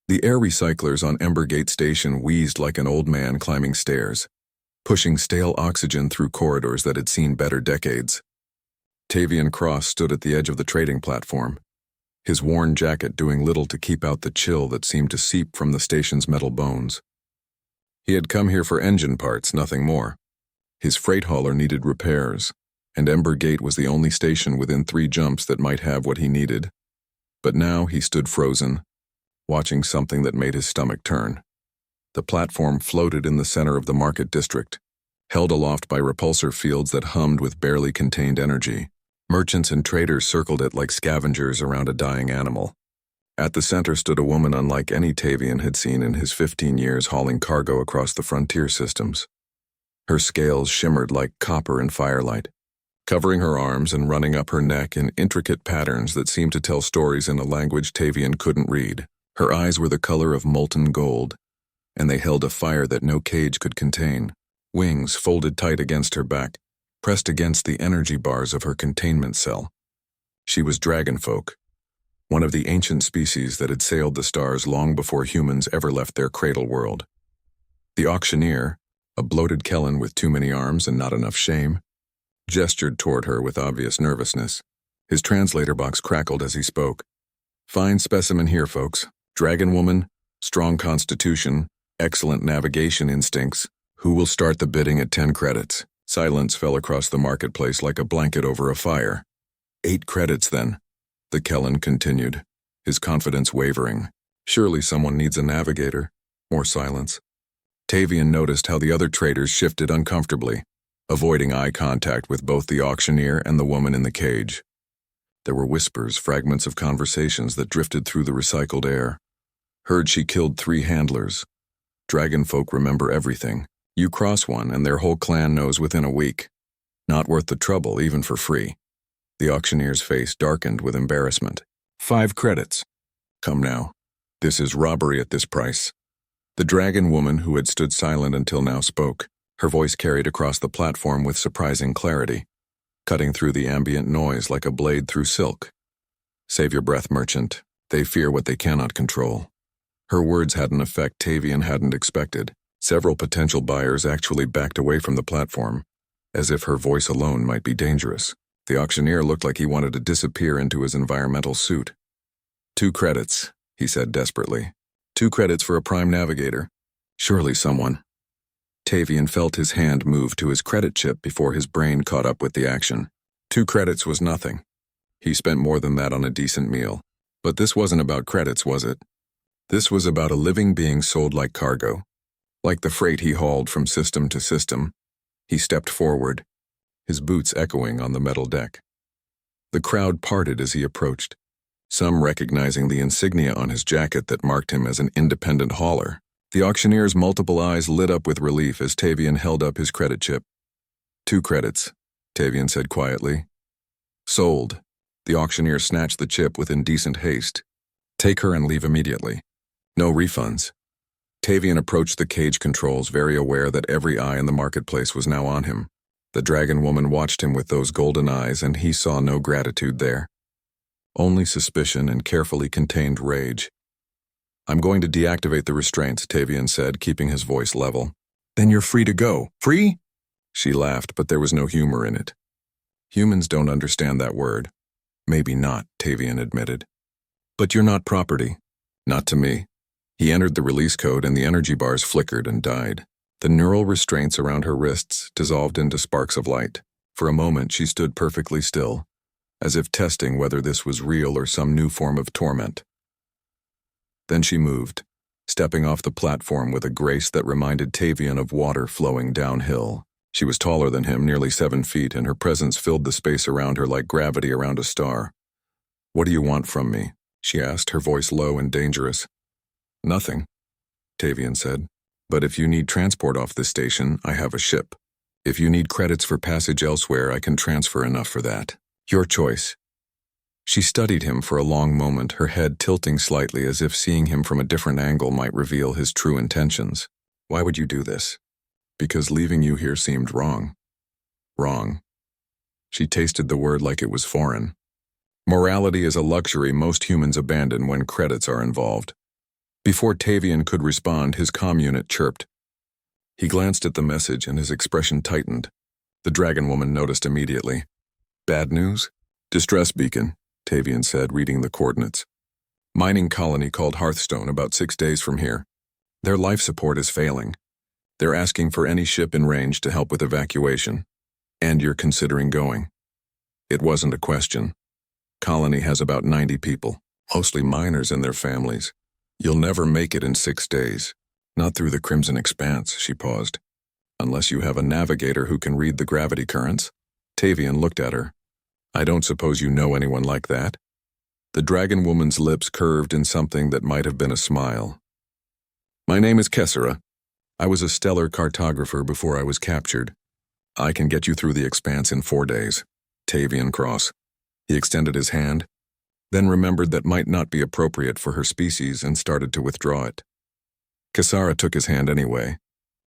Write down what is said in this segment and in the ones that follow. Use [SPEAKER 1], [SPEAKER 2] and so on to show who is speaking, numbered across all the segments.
[SPEAKER 1] The air recyclers on Embergate Station wheezed like an old man climbing stairs, pushing stale oxygen through corridors that had seen better decades. Tavian Cross stood at the edge of the trading platform, his worn jacket doing little to keep out the chill that seemed to seep from the station's metal bones. He had come here for engine parts, nothing more. His freight hauler needed repairs, and Embergate was the only station within 3 jumps that might have what he needed. But now he stood frozen, watching something that made his stomach turn. The platform floated in the center of the market district, held aloft by repulsor fields that hummed with barely contained energy. Merchants and traders circled it like scavengers around a dying animal. At the center stood a woman unlike any Tavian had seen in his 15 years hauling cargo across the frontier systems. Her scales shimmered like copper in firelight, covering her arms and running up her neck in intricate patterns that seemed to tell stories in a language Tavian couldn't read. Her eyes were the color of molten gold, and they held a fire that no cage could contain. Wings folded tight against her back, pressed against the energy bars of her containment cell. She was dragonfolk, one of the ancient species that had sailed the stars long before humans ever left their cradle world. The auctioneer, a bloated Kellen with too many arms and not enough shame, gestured toward her with obvious nervousness. His translator box crackled as he spoke. "Fine specimen here, folks. Dragon woman, strong constitution, excellent navigation instincts. Who will start the bidding at 10 credits? Silence fell across the marketplace like a blanket over a fire. 8 credits, then, the Kellen continued, his confidence wavering. Surely someone needs a navigator. More silence. Tavian noticed how the other traders shifted uncomfortably, avoiding eye contact with both the auctioneer and the woman in the cage. There were whispers, fragments of conversations that drifted through the recycled air. Heard she killed 3 handlers. Dragonfolk remember everything. You cross one and their whole clan knows within a week. Not worth the trouble, even for free. The auctioneer's face darkened with embarrassment. 5 credits. Come now. This is robbery at this price. The dragon woman who had stood silent until now spoke. Her voice carried across the platform with surprising clarity, cutting through the ambient noise like a blade through silk. Save your breath, merchant. They fear what they cannot control. Her words had an effect Tavian hadn't expected. Several potential buyers actually backed away from the platform, as if her voice alone might be dangerous. The auctioneer looked like he wanted to disappear into his environmental suit. 2 credits, he said desperately. 2 credits for a prime navigator. Surely someone. Tavian felt his hand move to his credit chip before his brain caught up with the action. 2 credits was nothing. He spent more than that on a decent meal. But this wasn't about credits, was it? This was about a living being sold like cargo. Like the freight he hauled from system to system. He stepped forward, his boots echoing on the metal deck. The crowd parted as he approached, some recognizing the insignia on his jacket that marked him as an independent hauler. The auctioneer's multiple eyes lit up with relief as Tavian held up his credit chip. 2 credits, Tavian said quietly. Sold. The auctioneer snatched the chip with indecent haste. Take her and leave immediately. No refunds. Tavian approached the cage controls, very aware that every eye in the marketplace was now on him. The dragon woman watched him with those golden eyes, and he saw no gratitude there. Only suspicion and carefully contained rage. I'm going to deactivate the restraints, Tavian said, keeping his voice level. Then you're free to go. Free? She laughed, but there was no humor in it. Humans don't understand that word. Maybe not, Tavian admitted. But you're not property. Not to me. He entered the release code and the energy bars flickered and died. The neural restraints around her wrists dissolved into sparks of light. For a moment she stood perfectly still, as if testing whether this was real or some new form of torment. Then she moved, stepping off the platform with a grace that reminded Tavian of water flowing downhill. She was taller than him, nearly 7 feet, and her presence filled the space around her like gravity around a star. What do you want from me? She asked, her voice low and dangerous. Nothing, Tavian said. But if you need transport off this station, I have a ship. If you need credits for passage elsewhere, I can transfer enough for that. Your choice. She studied him for a long moment, her head tilting slightly as if seeing him from a different angle might reveal his true intentions. Why would you do this? Because leaving you here seemed wrong. Wrong. She tasted the word like it was foreign. Morality is a luxury most humans abandon when credits are involved. Before Tavian could respond, his comm unit chirped. He glanced at the message and his expression tightened. The dragon woman noticed immediately. Bad news? Distress beacon, Tavian said, reading the coordinates. Mining colony called Hearthstone about 6 days from here. Their life support is failing. They're asking for any ship in range to help with evacuation. And you're considering going. It wasn't a question. Colony has about 90 people, mostly miners and their families. You'll never make it in 6 days. Not through the Crimson Expanse, she paused. Unless you have a navigator who can read the gravity currents. Tavian looked at her. I don't suppose you know anyone like that? The dragon woman's lips curved in something that might have been a smile. My name is Kessera. I was a stellar cartographer before I was captured. I can get you through the Expanse in 4 days. Tavian Cross. He extended his hand, then remembered that might not be appropriate for her species and started to withdraw it. Kessera took his hand anyway.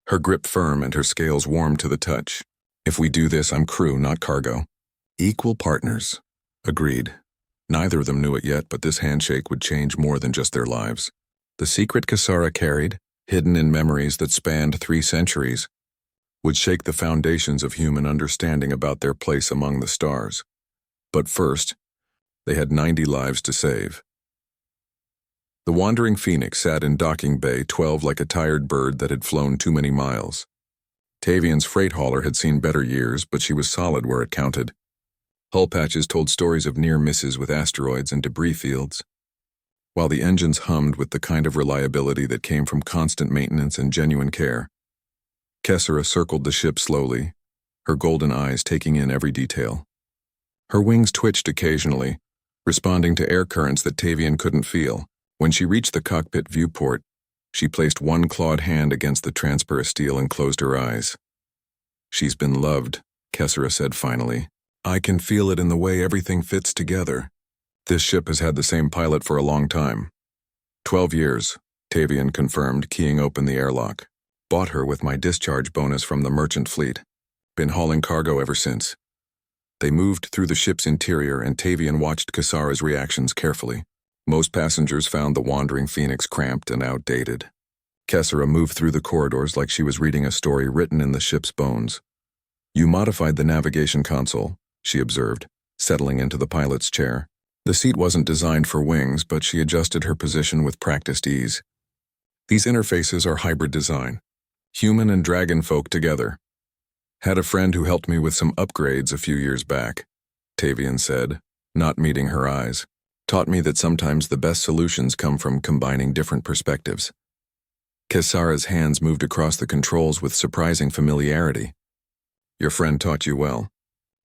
[SPEAKER 1] Her grip firm and her scales warm to the touch. If we do this, I'm crew, not cargo. Equal partners. Agreed. Neither of them knew it yet, but this handshake would change more than just their lives. The secret Kessera carried, hidden in memories that spanned 3 centuries, would shake the foundations of human understanding about their place among the stars. But first, they had 90 lives to save. The wandering Phoenix sat in docking bay 12 like a tired bird that had flown too many miles. Tavian's freight hauler had seen better years, but she was solid where it counted. Hull patches told stories of near misses with asteroids and debris fields, while the engines hummed with the kind of reliability that came from constant maintenance and genuine care. Kessera circled the ship slowly, her golden eyes taking in every detail. Her wings twitched occasionally, responding to air currents that Tavian couldn't feel. When she reached the cockpit viewport, she placed one clawed hand against the transparent steel and closed her eyes. She's been loved, Kessera said finally. I can feel it in the way everything fits together. This ship has had the same pilot for a long time. 12 years, Tavian confirmed, keying open the airlock. Bought her with my discharge bonus from the merchant fleet. Been hauling cargo ever since. They moved through the ship's interior and Tavian watched Kessera's reactions carefully. Most passengers found the wandering Phoenix cramped and outdated. Kessera moved through the corridors like she was reading a story written in the ship's bones. You modified the navigation console, she observed, settling into the pilot's chair. The seat wasn't designed for wings, but she adjusted her position with practiced ease. These interfaces are hybrid design. Human and dragon folk together. Had a friend who helped me with some upgrades a few years back, Tavian said, not meeting her eyes. Taught me that sometimes the best solutions come from combining different perspectives. Kessera's hands moved across the controls with surprising familiarity. Your friend taught you well.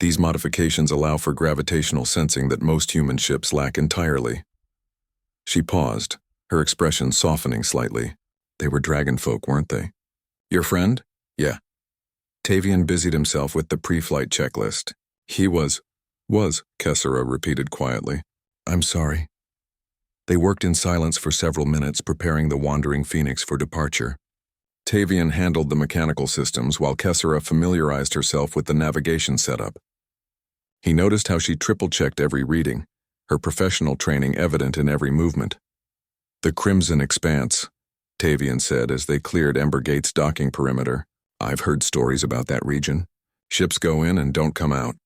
[SPEAKER 1] These modifications allow for gravitational sensing that most human ships lack entirely. She paused, her expression softening slightly. They were dragon folk, weren't they? Your friend? Yeah. Tavian busied himself with the pre-flight checklist. He was, Kessera repeated quietly. I'm sorry. They worked in silence for several minutes, preparing the wandering Phoenix for departure. Tavian handled the mechanical systems while Kessera familiarized herself with the navigation setup. He noticed how she triple-checked every reading, her professional training evident in every movement. The Crimson Expanse, Tavian said as they cleared Embergate's docking perimeter. I've heard stories about that region. Ships go in and don't come out.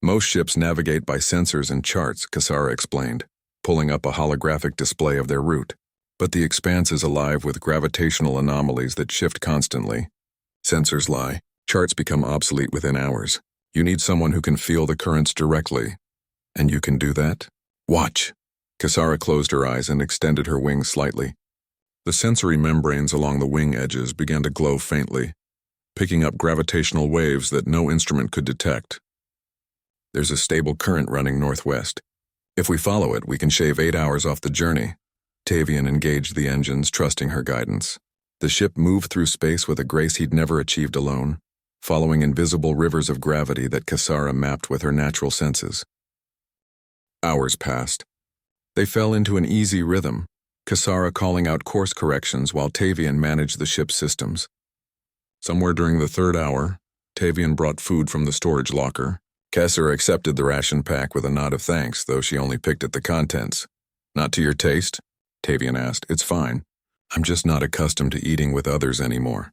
[SPEAKER 1] Most ships navigate by sensors and charts, Kessera explained, pulling up a holographic display of their route. But the Expanse is alive with gravitational anomalies that shift constantly. Sensors lie. Charts become obsolete within hours. You need someone who can feel the currents directly. And you can do that? Watch. Kessera closed her eyes and extended her wings slightly. The sensory membranes along the wing edges began to glow faintly, picking up gravitational waves that no instrument could detect. There's a stable current running northwest. If we follow it, we can shave 8 hours off the journey. Tavian engaged the engines, trusting her guidance. The ship moved through space with a grace he'd never achieved alone, following invisible rivers of gravity that Kessera mapped with her natural senses. Hours passed. They fell into an easy rhythm, Kessera calling out course corrections while Tavian managed the ship's systems. Somewhere during the 3rd hour, Tavian brought food from the storage locker. Kessera accepted the ration pack with a nod of thanks, though she only picked at the contents. Not to your taste? Tavian asked. It's fine. I'm just not accustomed to eating with others anymore.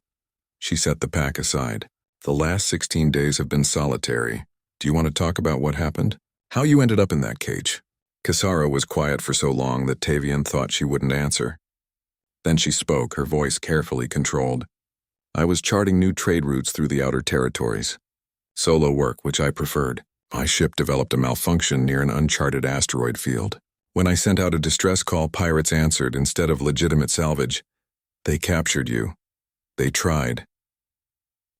[SPEAKER 1] She set the pack aside. The last 16 days have been solitary. Do you want to talk about what happened? How you ended up in that cage? Kisara was quiet for so long that Tavian thought she wouldn't answer. Then she spoke, her voice carefully controlled. I was charting new trade routes through the outer territories. Solo work, which I preferred. My ship developed a malfunction near an uncharted asteroid field. When I sent out a distress call, pirates answered instead of legitimate salvage. They captured you. They tried.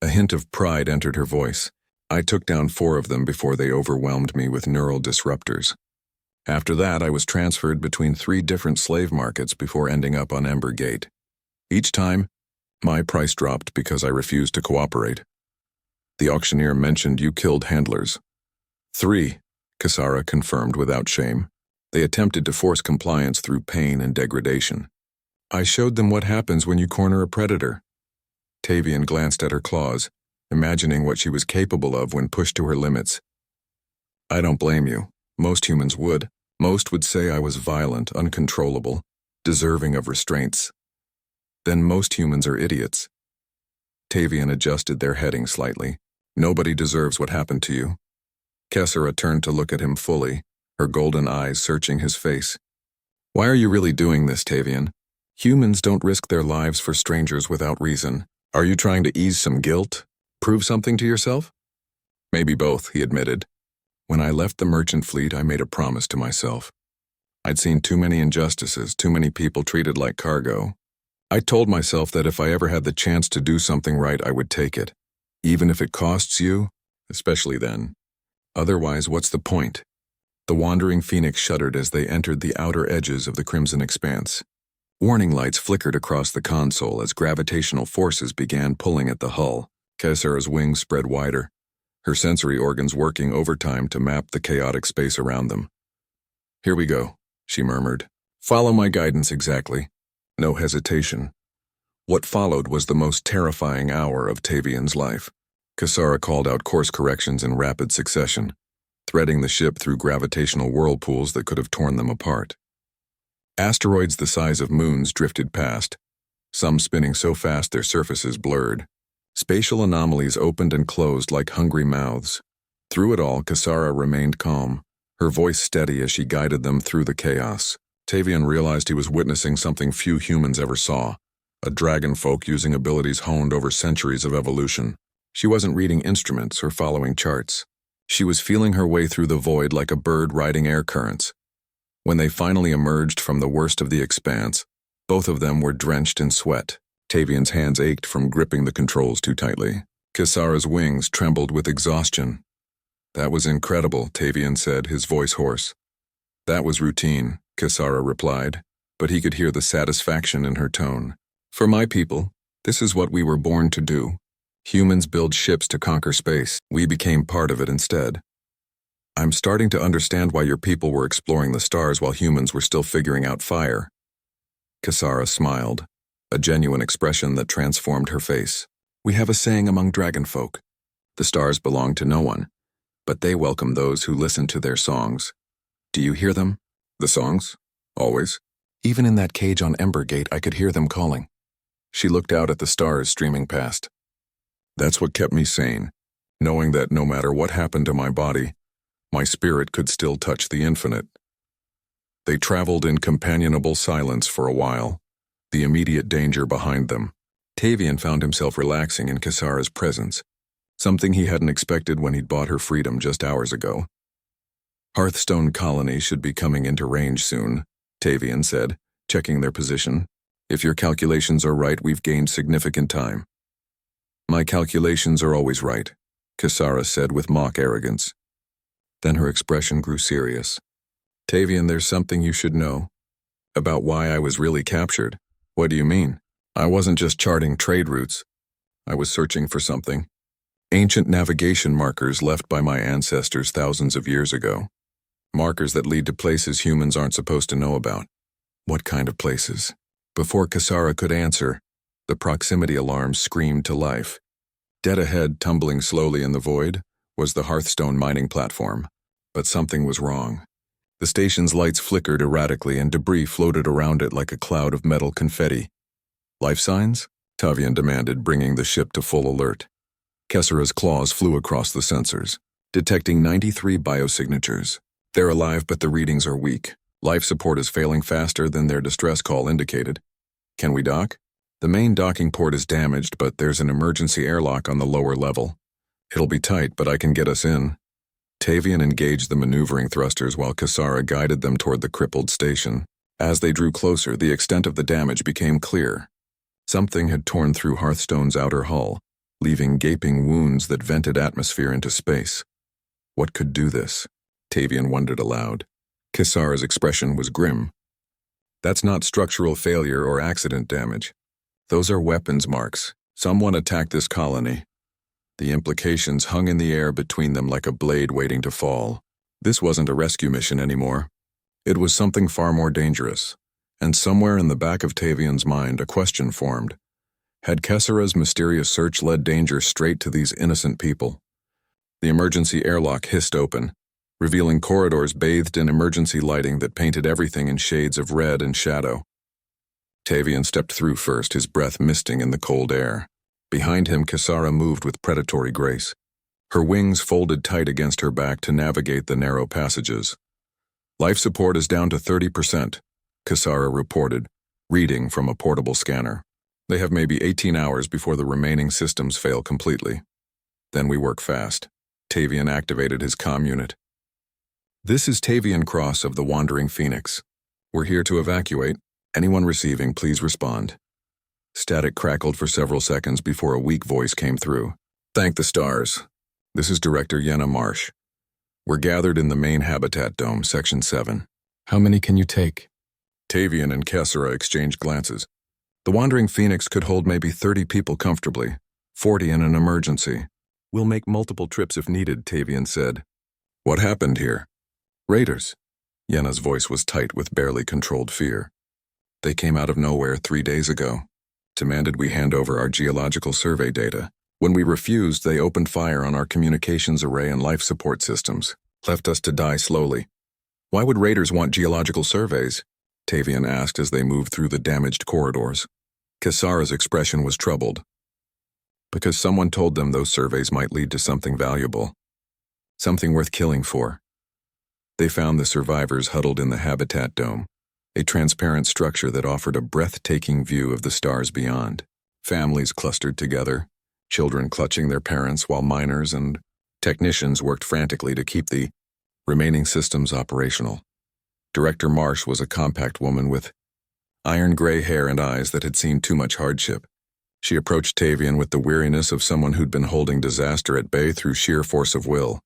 [SPEAKER 1] A hint of pride entered her voice. I took down 4 of them before they overwhelmed me with neural disruptors. After that, I was transferred between 3 different slave markets before ending up on Ember Gate. Each time, my price dropped because I refused to cooperate. The auctioneer mentioned you killed handlers. 3, Kisara confirmed without shame. They attempted to force compliance through pain and degradation. I showed them what happens when you corner a predator. Tavian glanced at her claws, imagining what she was capable of when pushed to her limits. I don't blame you. Most humans would. Most would say I was violent, uncontrollable, deserving of restraints. Then most humans are idiots. Tavian adjusted their heading slightly. Nobody deserves what happened to you. Kisara turned to look at him fully, her golden eyes searching his face. Why are you really doing this, Tavian? Humans don't risk their lives for strangers without reason. Are you trying to ease some guilt? Prove something to yourself? Maybe both, he admitted. When I left the merchant fleet, I made a promise to myself. I'd seen too many injustices, too many people treated like cargo. I told myself that if I ever had the chance to do something right, I would take it. Even if it costs you, especially then. Otherwise, what's the point? The wandering phoenix shuddered as they entered the outer edges of the crimson expanse. Warning lights flickered across the console as gravitational forces began pulling at the hull. Kisara's wings spread wider, her sensory organs working overtime to map the chaotic space around them. Here we go, she murmured. Follow my guidance exactly. No hesitation. What followed was the most terrifying hour of Tavian's life. Kisara called out course corrections in rapid succession, threading the ship through gravitational whirlpools that could have torn them apart. Asteroids the size of moons drifted past, some spinning so fast their surfaces blurred. Spatial anomalies opened and closed like hungry mouths. Through it all, Kisara remained calm, her voice steady as she guided them through the chaos. Tavian realized he was witnessing something few humans ever saw, a dragon folk using abilities honed over centuries of evolution. She wasn't reading instruments or following charts. She was feeling her way through the void like a bird riding air currents. When they finally emerged from the worst of the expanse, both of them were drenched in sweat. Tavian's hands ached from gripping the controls too tightly. Kisara's wings trembled with exhaustion. That was incredible, Tavian said, his voice hoarse. That was routine, Kisara replied, but he could hear the satisfaction in her tone. For my people, this is what we were born to do. Humans build ships to conquer space. We became part of it instead. I'm starting to understand why your people were exploring the stars while humans were still figuring out fire. Kisara smiled, a genuine expression that transformed her face. We have a saying among dragonfolk. The stars belong to no one, but they welcome those who listen to their songs. Do you hear them? The songs? Always. Even in that cage on Ember Gate, I could hear them calling. She looked out at the stars streaming past. That's what kept me sane, knowing that no matter what happened to my body, my spirit could still touch the infinite. They traveled in companionable silence for a while, the immediate danger behind them. Tavian found himself relaxing in Kisara's presence, something he hadn't expected when he'd bought her freedom just hours ago. Hearthstone Colony should be coming into range soon, Tavian said, checking their position. If your calculations are right, we've gained significant time. My calculations are always right, Kisara said with mock arrogance. Then her expression grew serious. Tavian, there's something you should know. About why I was really captured. What do you mean? I wasn't just charting trade routes. I was searching for something. Ancient navigation markers left by my ancestors thousands of years ago. Markers that lead to places humans aren't supposed to know about. What kind of places? Before Kisara could answer, the proximity alarm screamed to life. Dead ahead, tumbling slowly in the void, was the Hearthstone mining platform. But something was wrong. The station's lights flickered erratically and debris floated around it like a cloud of metal confetti. Life signs? Tavian demanded, bringing the ship to full alert. Kessera's claws flew across the sensors, detecting 93 biosignatures. They're alive, but the readings are weak. Life support is failing faster than their distress call indicated. Can we dock? The main docking port is damaged, but there's an emergency airlock on the lower level. It'll be tight, but I can get us in. Tavian engaged the maneuvering thrusters while Kessera guided them toward the crippled station. As they drew closer, the extent of the damage became clear. Something had torn through Hearthstone's outer hull, leaving gaping wounds that vented atmosphere into space. What could do this? Tavian wondered aloud. Kessera's expression was grim. That's not structural failure or accident damage. Those are weapons marks. Someone attacked this colony. The implications hung in the air between them like a blade waiting to fall. This wasn't a rescue mission anymore. It was something far more dangerous. And somewhere in the back of Tavian's mind, a question formed. Had Kessera's mysterious search led danger straight to these innocent people? The emergency airlock hissed open, revealing corridors bathed in emergency lighting that painted everything in shades of red and shadow. Tavian stepped through first, his breath misting in the cold air. Behind him, Kessera moved with predatory grace. Her wings folded tight against her back to navigate the narrow passages. Life support is down to 30%, Kessera reported, reading from a portable scanner. They have maybe 18 hours before the remaining systems fail completely. Then we work fast. Tavian activated his comm unit. This is Tavian Cross of the Wandering Phoenix. We're here to evacuate. Anyone receiving, please respond. Static crackled for several seconds before a weak voice came through. Thank the stars. This is Director Yenna Marsh. We're gathered in the main habitat dome, Section 7.
[SPEAKER 2] How many can you take?
[SPEAKER 1] Tavian and Kessera exchanged glances. The Wandering Phoenix could hold maybe 30 people comfortably, 40 in an emergency. We'll make multiple trips if needed, Tavian said. What happened here? Raiders. Yenna's voice was tight with barely controlled fear. They came out of nowhere 3 days ago. Demanded we hand over our geological survey data. When we refused, they opened fire on our communications array and life support systems, left us to die slowly. Why would raiders want geological surveys? Tavian asked as they moved through the damaged corridors. Kessera's expression was troubled. Because someone told them those surveys might lead to something valuable. Something worth killing for. They found the survivors huddled in the habitat dome, a transparent structure that offered a breathtaking view of the stars beyond. Families clustered together, children clutching their parents while miners and technicians worked frantically to keep the remaining systems operational. Director Marsh was a compact woman with iron-gray hair and eyes that had seen too much hardship. She approached Tavian with the weariness of someone who'd been holding disaster at bay through sheer force of will.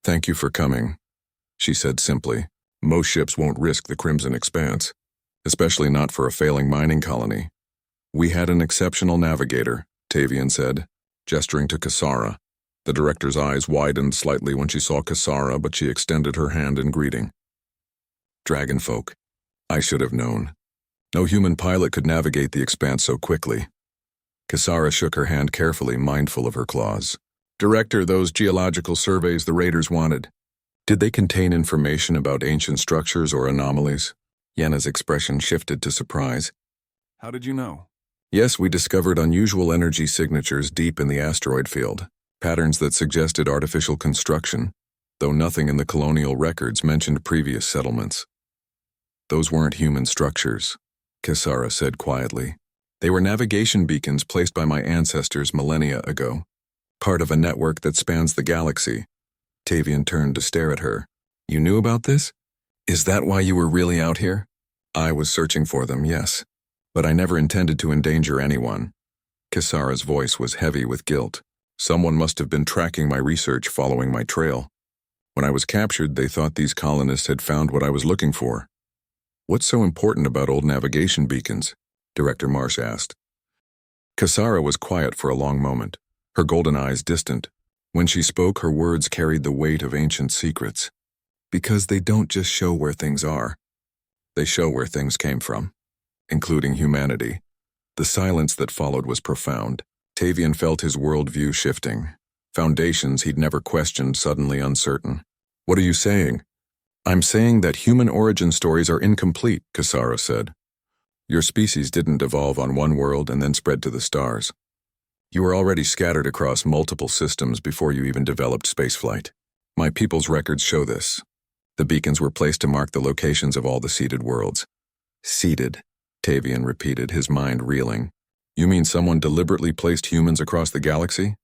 [SPEAKER 1] Thank you for coming, she said simply. Most ships won't risk the Crimson Expanse, especially not for a failing mining colony. We had an exceptional navigator, Tavian said, gesturing to Kessera. The director's eyes widened slightly when she saw Kessera, but she extended her hand in greeting. Dragonfolk. I should have known. No human pilot could navigate the Expanse so quickly. Kessera shook her hand carefully, mindful of her claws. Director, those geological surveys the raiders wanted. Did they contain information about ancient structures or anomalies? Yenna's expression shifted to surprise. How did you know? Yes, we discovered unusual energy signatures deep in the asteroid field, patterns that suggested artificial construction, though nothing in the colonial records mentioned previous settlements. Those weren't human structures, Kessera said quietly. They were navigation beacons placed by my ancestors millennia ago, part of a network that spans the galaxy. Tavian turned to stare at her. You knew about this? Is that why you were really out here? I was searching for them, yes, but I never intended to endanger anyone. Kessera's voice was heavy with guilt. Someone must have been tracking my research, following my trail. When I was captured, they thought these colonists had found what I was looking for. What's so important about old navigation beacons? Director Marsh asked. Kessera was quiet for a long moment, her golden eyes distant. When she spoke, her words carried the weight of ancient secrets. Because they don't just show where things are. They show where things came from, including humanity. The silence that followed was profound. Tavian felt his worldview shifting. Foundations he'd never questioned suddenly uncertain. What are you saying? I'm saying that human origin stories are incomplete, Kasara said. Your species didn't evolve on one world and then spread to the stars. You were already scattered across multiple systems before you even developed spaceflight. My people's records show this. The beacons were placed to mark the locations of all the seeded worlds. Seeded, Tavian repeated, his mind reeling. You mean someone deliberately placed humans across the galaxy?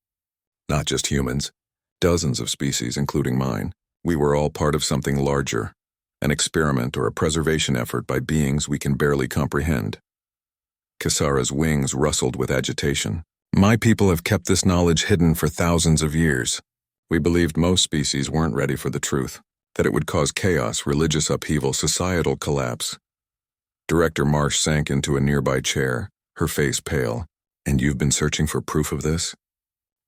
[SPEAKER 1] Not just humans. Dozens of species, including mine. We were all part of something larger. An experiment or a preservation effort by beings we can barely comprehend. Kasara's wings rustled with agitation. My people have kept this knowledge hidden for thousands of years. We believed most species weren't ready for the truth, that it would cause chaos, religious upheaval, societal collapse. Director Marsh sank into a nearby chair, her face pale. And you've been searching for proof of this?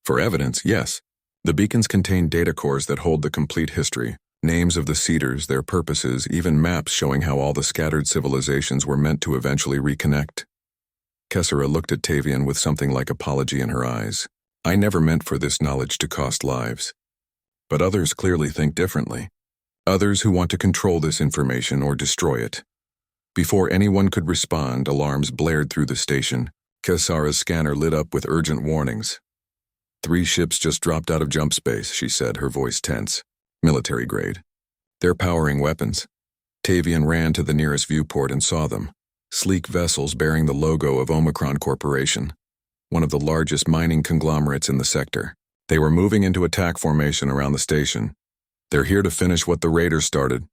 [SPEAKER 1] For evidence, yes. The beacons contain data cores that hold the complete history, names of the seeders, their purposes, even maps showing how all the scattered civilizations were meant to eventually reconnect. Kasara looked at Tavian with something like apology in her eyes. I never meant for this knowledge to cost lives. But others clearly think differently. Others who want to control this information or destroy it. Before anyone could respond, alarms blared through the station. Kasara's scanner lit up with urgent warnings. 3 ships just dropped out of jump space, she said, her voice tense. Military grade. They're powering weapons. Tavian ran to the nearest viewport and saw them. Sleek vessels bearing the logo of Omicron Corporation, one of the largest mining conglomerates in the sector. They were moving into attack formation around the station. They're here to finish what the raiders started,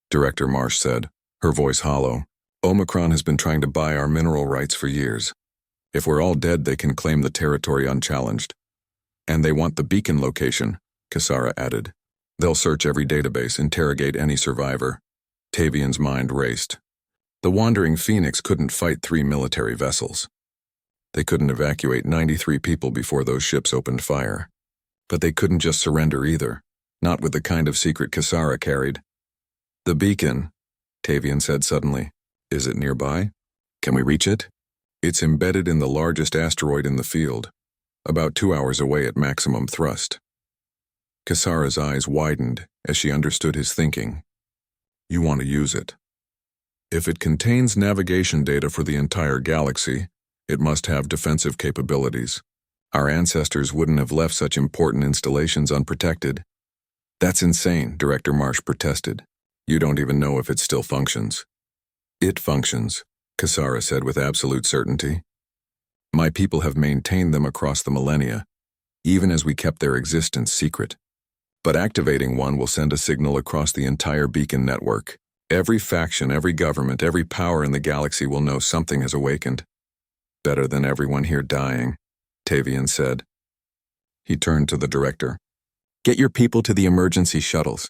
[SPEAKER 1] Director Marsh said, her voice hollow. Omicron has been trying to buy our mineral rights for years. If we're all dead, they can claim the territory unchallenged. And they want the beacon location, Kasara added. They'll search every database, interrogate any survivor. Tavian's mind raced. The Wandering Phoenix couldn't fight 3 military vessels. They couldn't evacuate 93 people before those ships opened fire. But they couldn't just surrender either, not with the kind of secret Kasara carried. The beacon, Tavian said suddenly. Is it nearby? Can we reach it? It's embedded in the largest asteroid in the field, about 2 hours away at maximum thrust. Kasara's eyes widened as she understood his thinking. You want to use it. If it contains navigation data for the entire galaxy, it must have defensive capabilities. Our ancestors wouldn't have left such important installations unprotected. That's insane, Director Marsh protested. You don't even know if it still functions. It functions, Kasara said with absolute certainty. My people have maintained them across the millennia, even as we kept their existence secret. But activating one will send a signal across the entire beacon network. Every faction, every government, every power in the galaxy will know something has awakened. Better than everyone here dying, Tavian said. He turned to the director. Get your people to the emergency shuttles.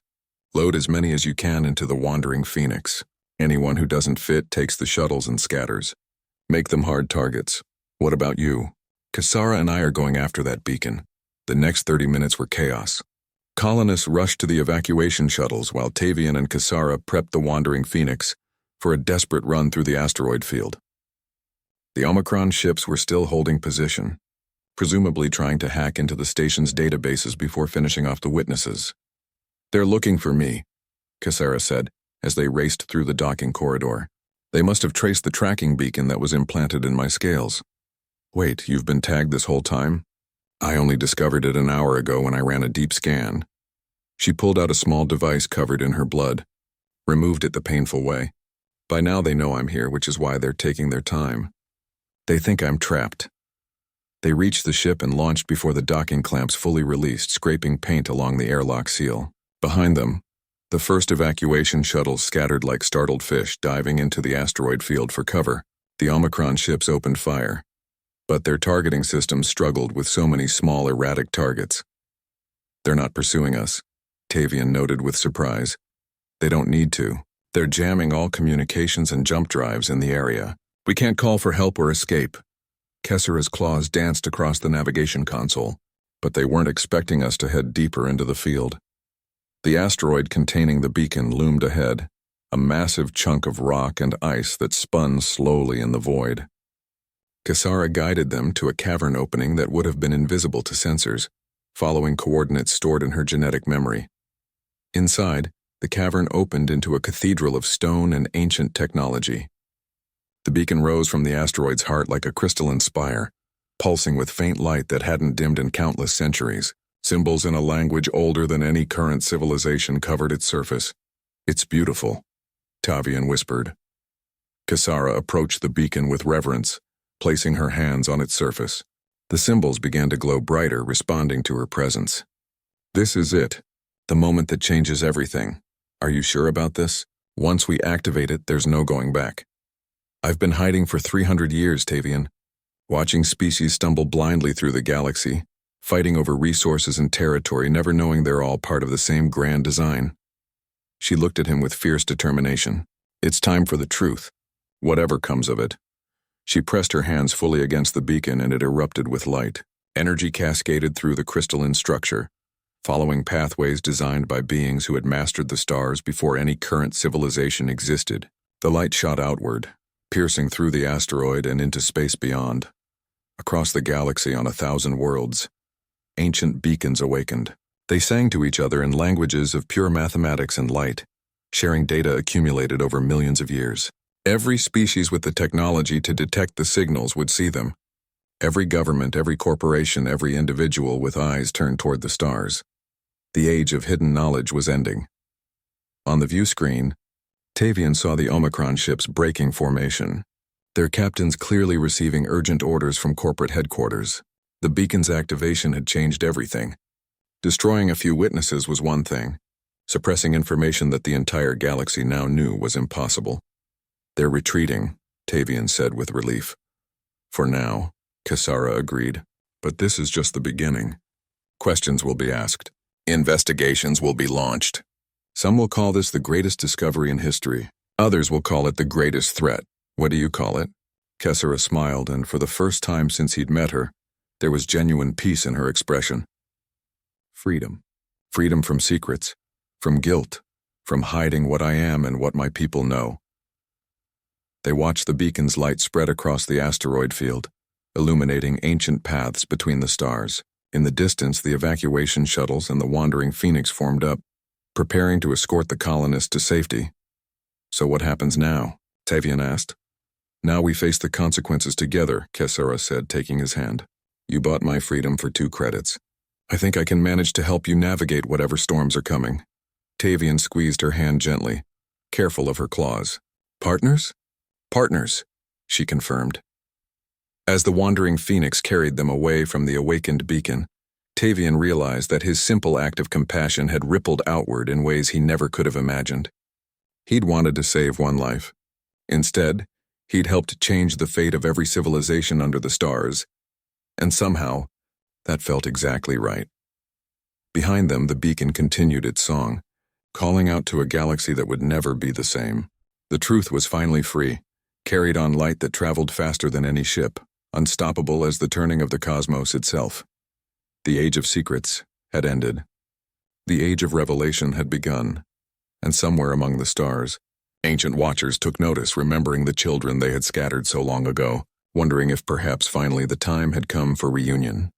[SPEAKER 1] Load as many as you can into the Wandering Phoenix. Anyone who doesn't fit takes the shuttles and scatters. Make them hard targets. What about you? Kasara and I are going after that beacon. The next 30 minutes were chaos. Colonists rushed to the evacuation shuttles while Tavian and Kasara prepped the Wandering Phoenix for a desperate run through the asteroid field. The Omicron ships were still holding position, presumably trying to hack into the station's databases before finishing off the witnesses. They're looking for me, Kasara said as they raced through the docking corridor. They must have traced the tracking beacon that was implanted in my scales. Wait, you've been tagged this whole time? I only discovered it an hour ago when I ran a deep scan. She pulled out a small device covered in her blood, removed it the painful way. By now they know I'm here, which is why they're taking their time. They think I'm trapped. They reached the ship and launched before the docking clamps fully released, scraping paint along the airlock seal. Behind them, the first evacuation shuttles scattered like startled fish, diving into the asteroid field for cover. The Omicron ships opened fire. But their targeting systems struggled with so many small, erratic targets. They're not pursuing us, Tavian noted with surprise. They don't need to. They're jamming all communications and jump drives in the area. We can't call for help or escape. Kasara's claws danced across the navigation console, but they weren't expecting us to head deeper into the field. The asteroid containing the beacon loomed ahead, a massive chunk of rock and ice that spun slowly in the void. Kasara guided them to a cavern opening that would have been invisible to sensors, following coordinates stored in her genetic memory. Inside, The cavern opened into a cathedral of stone and ancient technology. The beacon rose from the asteroid's heart like a crystalline spire, pulsing with faint light that hadn't dimmed in countless centuries. Symbols in a language older than any current civilization covered its surface. "It's beautiful," Tavian whispered. Kasara approached the beacon with reverence, placing her hands on its surface. The symbols began to glow brighter, responding to her presence. "This is it, the moment that changes everything. Are you sure about this? Once we activate it, there's no going back. I've been hiding for 300 years, Tavian, watching species stumble blindly through the galaxy, fighting over resources and territory, never knowing they're all part of the same grand design." She looked at him with fierce determination. "It's time for the truth, whatever comes of it." She pressed her hands fully against the beacon and it erupted with light. Energy cascaded through the crystalline structure, following pathways designed by beings who had mastered the stars before any current civilization existed. The light shot outward, piercing through the asteroid and into space beyond. Across the galaxy on 1,000 worlds, ancient beacons awakened. They sang to each other in languages of pure mathematics and light, sharing data accumulated over millions of years. Every species with the technology to detect the signals would see them. Every government, every corporation, every individual with eyes turned toward the stars. The age of hidden knowledge was ending. On the view screen, Tavian saw the Omicron ships breaking formation, their captains clearly receiving urgent orders from corporate headquarters. The beacon's activation had changed everything. Destroying a few witnesses was one thing. Suppressing information that the entire galaxy now knew was impossible. "They're retreating," Tavian said with relief. "For now," Kasara agreed. "But this is just the beginning. Questions will be asked. Investigations will be launched. Some will call this the greatest discovery in history. Others will call it the greatest threat. What do you call it?" Kasara smiled, and for the first time since he'd met her, there was genuine peace in her expression. "Freedom. Freedom from secrets, from guilt, from hiding what I am and what my people know." They watched the beacon's light spread across the asteroid field, illuminating ancient paths between the stars. In the distance, the evacuation shuttles and the wandering Phoenix formed up, preparing to escort the colonists to safety. "So what happens now?" Tavian asked. "Now we face the consequences together," Kasara said, taking his hand. "You bought my freedom for 2 credits. I think I can manage to help you navigate whatever storms are coming." Tavian squeezed her hand gently, careful of her claws. "Partners?" "Partners," she confirmed. As the wandering Phoenix carried them away from the awakened beacon, Tavian realized that his simple act of compassion had rippled outward in ways he never could have imagined. He'd wanted to save one life. Instead, he'd helped change the fate of every civilization under the stars, and somehow, that felt exactly right. Behind them, the beacon continued its song, calling out to a galaxy that would never be the same. The truth was finally free, carried on light that traveled faster than any ship, unstoppable as the turning of the cosmos itself. The age of secrets had ended. The age of revelation had begun, and somewhere among the stars, ancient watchers took notice, remembering the children they had scattered so long ago, wondering if perhaps finally the time had come for reunion.